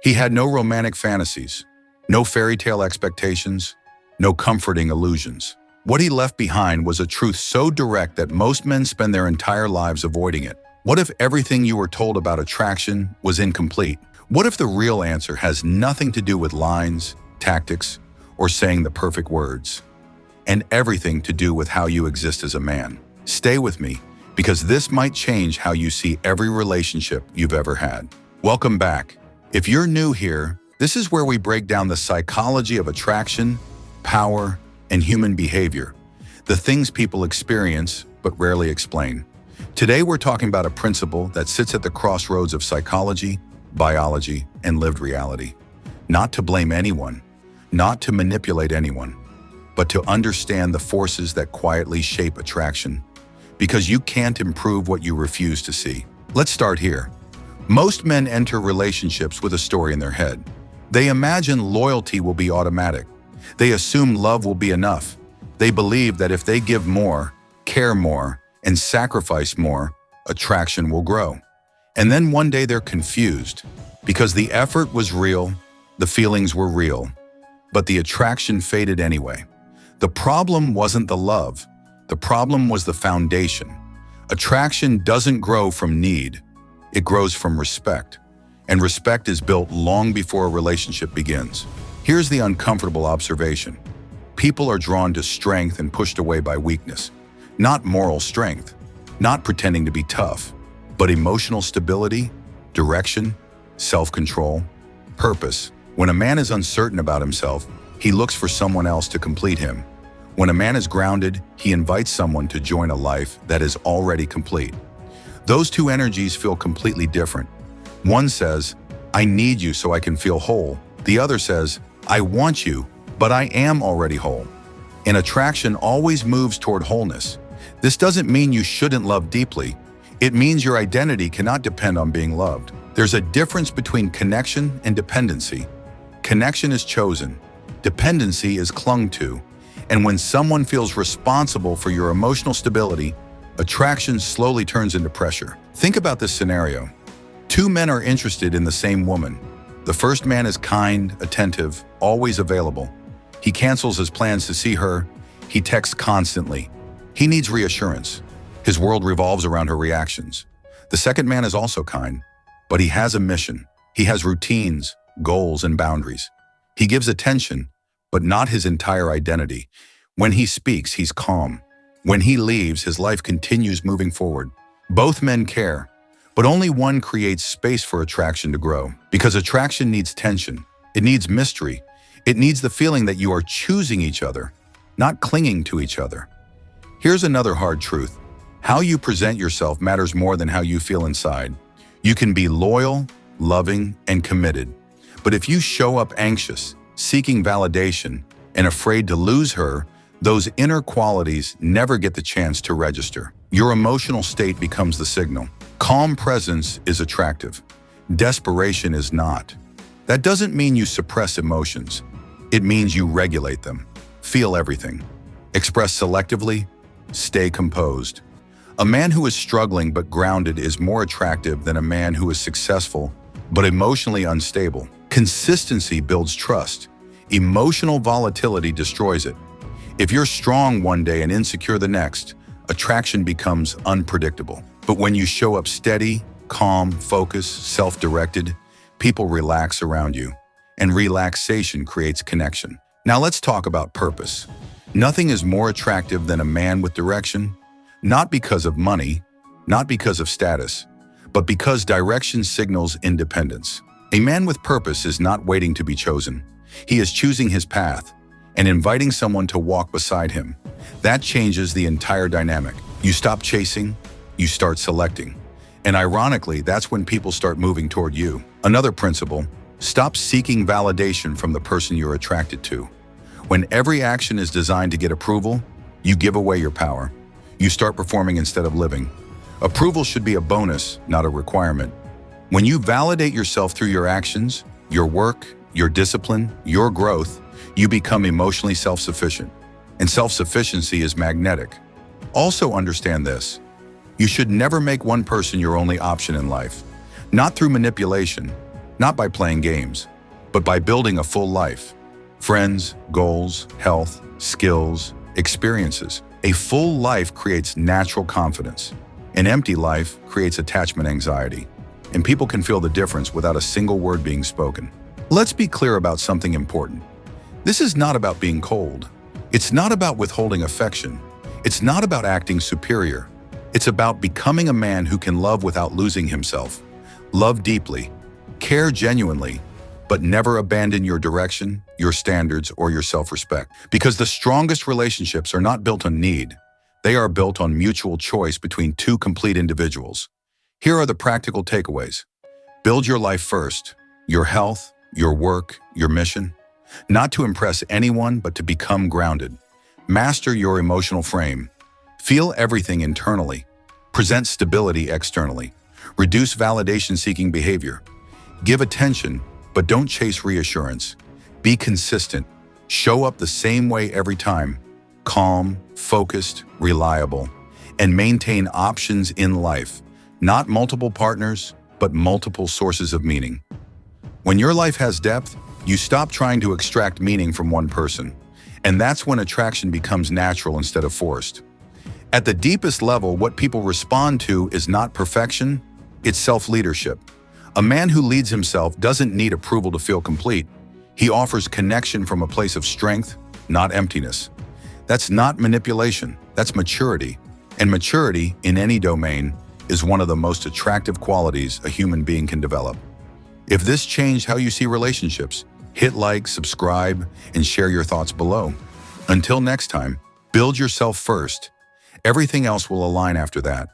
He had no romantic fantasies, no fairy tale expectations, no comforting illusions. What he left behind was a truth so direct that most men spend their entire lives avoiding it. What if everything you were told about attraction was incomplete? What if the real answer has nothing to do with lines, tactics, or saying the perfect words, and everything to do with how you exist as a man? Stay with me, because this might change how you see every relationship you've ever had. Welcome back. If you're new here, this is where we break down the psychology of attraction, power, and human behavior, the things people experience but rarely explain. Today we're talking about a principle that sits at the crossroads of psychology, biology, and lived reality. Not to blame anyone, not to manipulate anyone, but to understand the forces that quietly shape attraction, because you can't improve what you refuse to see. Let's start here. Most men enter relationships with a story in their head. They imagine loyalty will be automatic. They assume love will be enough. They believe that if they give more, care more, and sacrifice more, attraction will grow. And then one day they're confused, because the effort was real, the feelings were real, but the attraction faded anyway. The problem wasn't the love. The problem was the foundation. Attraction doesn't grow from need. It grows from respect. And respect is built long before a relationship begins. Here's the uncomfortable observation. People are drawn to strength and pushed away by weakness. Not moral strength, not pretending to be tough, but emotional stability, direction, self-control, purpose. When a man is uncertain about himself, he looks for someone else to complete him. When a man is grounded, he invites someone to join a life that is already complete. Those two energies feel completely different. One says, I need you so I can feel whole. The other says, I want you, but I am already whole. And attraction always moves toward wholeness. This doesn't mean you shouldn't love deeply. It means your identity cannot depend on being loved. There's a difference between connection and dependency. Connection is chosen. Dependency is clung to. And when someone feels responsible for your emotional stability, attraction slowly turns into pressure. Think about this scenario. Two men are interested in the same woman. The first man is kind, attentive, always available. He cancels his plans to see her. He texts constantly. He needs reassurance. His world revolves around her reactions. The second man is also kind, but he has a mission. He has routines, goals, and boundaries. He gives attention, but not his entire identity. When he speaks, he's calm. When he leaves, his life continues moving forward. Both men care, but only one creates space for attraction to grow. Because attraction needs tension. It needs mystery. It needs the feeling that you are choosing each other, not clinging to each other. Here's another hard truth. How you present yourself matters more than how you feel inside. You can be loyal, loving, and committed. But if you show up anxious, seeking validation, and afraid to lose her, those inner qualities never get the chance to register. Your emotional state becomes the signal. Calm presence is attractive. Desperation is not. That doesn't mean you suppress emotions. It means you regulate them. Feel everything. Express selectively. Stay composed. A man who is struggling but grounded is more attractive than a man who is successful but emotionally unstable. Consistency builds trust. Emotional volatility destroys it. If you're strong one day and insecure the next, attraction becomes unpredictable. But when you show up steady, calm, focused, self-directed, people relax around you, and relaxation creates connection. Now let's talk about purpose. Nothing is more attractive than a man with direction, not because of money, not because of status, but because direction signals independence. A man with purpose is not waiting to be chosen. He is choosing his path and inviting someone to walk beside him. That changes the entire dynamic. You stop chasing, you start selecting. And ironically, that's when people start moving toward you. Another principle, stop seeking validation from the person you're attracted to. When every action is designed to get approval, you give away your power. You start performing instead of living. Approval should be a bonus, not a requirement. When you validate yourself through your actions, your work, your discipline, your growth, you become emotionally self-sufficient. And self-sufficiency is magnetic. Also understand this. You should never make one person your only option in life. Not through manipulation, not by playing games, but by building a full life. Friends, goals, health, skills, experiences. A full life creates natural confidence. An empty life creates attachment anxiety, and people can feel the difference without a single word being spoken. Let's be clear about something important. This is not about being cold. It's not about withholding affection. It's not about acting superior. It's about becoming a man who can love without losing himself, love deeply, care genuinely, but never abandon your direction, your standards, or your self-respect. Because the strongest relationships are not built on need. They are built on mutual choice between two complete individuals. Here are the practical takeaways. Build your life first, your health, your work, your mission. Not to impress anyone, but to become grounded. Master your emotional frame. Feel everything internally. Present stability externally. Reduce validation-seeking behavior. Give attention, but don't chase reassurance. Be consistent. Show up the same way every time. Calm, focused, reliable. And maintain options in life. Not multiple partners, but multiple sources of meaning. When your life has depth, you stop trying to extract meaning from one person. And that's when attraction becomes natural instead of forced. At the deepest level, what people respond to is not perfection, it's self-leadership. A man who leads himself doesn't need approval to feel complete. He offers connection from a place of strength, not emptiness. That's not manipulation, that's maturity. And maturity, in any domain, is one of the most attractive qualities a human being can develop. If this changed how you see relationships, hit like, subscribe, and share your thoughts below. Until next time, build yourself first. Everything else will align after that.